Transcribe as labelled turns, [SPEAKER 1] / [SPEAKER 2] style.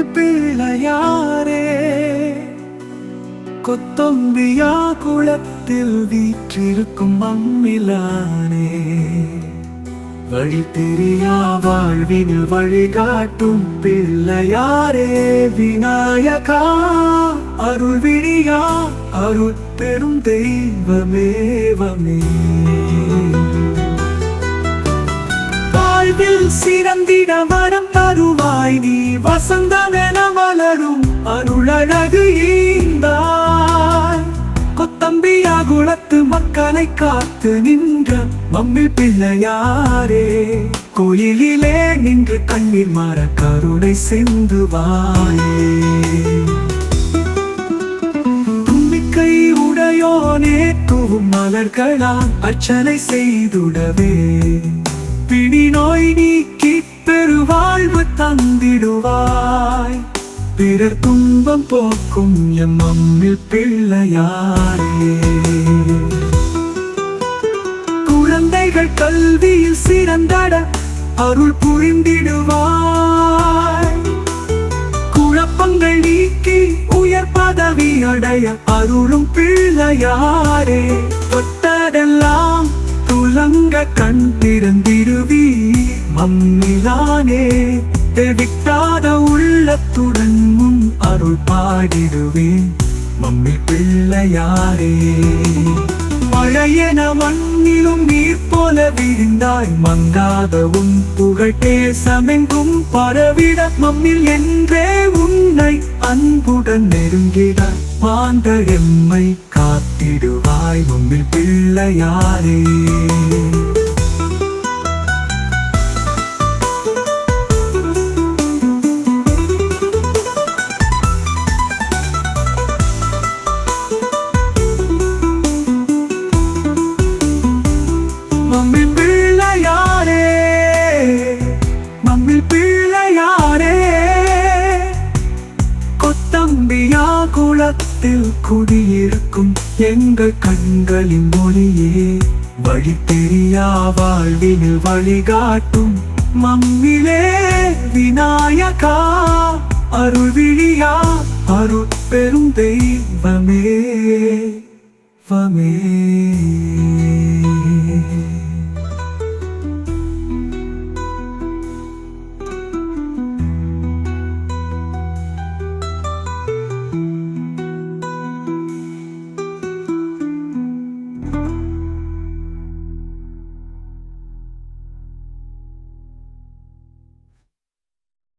[SPEAKER 1] mummy பிள்ளையாரே கொத்தம்பியா குளத்தில் வீற்றிருக்கும் மம்மிலானே வழி தெரியா வாழ்வினில் வழிகாட்டும் பிள்ளையாரே விநாயகா அருள் விழியா அருள் பெரும் தெய்வமேவமே வாழ்வில் சிறந்திட வரம் தருவாய் நீ வசந்தமென வளரும் அருளழகு ஈந்தாய் கொத்தம்பியா குளத்து மக்களை காத்து நின்ற மம்மி பிள்ளையாரே கோயிலிலே நின்று கண்ணீர் மாற கருணை சிந்துவாயே தும்பிக்கை உடையோனே தூவும் மலர்களால் அர்ச்சனை செய்துடவே பிணி நோய் நீக்கி பெருவாழ்வு தந்திடுவாய் பிறர் துன்பம் போக்கும் எம் மம்மி பிள்ளையாரே குழந்தைகள் கல்வியில் சிறந்தட அருள் புரிந்திடுவாய் குழப்பங்கள் நீக்கி உயர் பதவி அடைய அருளும் பிள்ளையாரே தொட்டதெல்லாம் துலங்க கண் திறந்திடுவி மம்மிலானே தெவிட்டாத உள்ளத்துடன் முன் அருள் பாடிடுவேன் மம்மி பிள்ளையாரே மழையென மண்ணிலும் நீர் போல விரிந்தாய் மங்காத உன் புகழ் தேசமெங்கும் பரவிட மம்மில் என்றே உன்னை அன்புடன் நெருங்கிட மாந்த எம்மை காத்திடுவாய் மம்மி பிள்ளையாரே மம்மி பிள்ளையாரே மம்மி பிள்ளையாரே கொத்தம்பியா குளத்தில் குடியிருக்கும் எங்கள் கண்களின் மொழியே வழி தெரியா வாழ்வினில் வழிகாட்டும் மம்மிலே விநாயகா அருள் விழியா அருள் பெரும் தெய்வமே வமே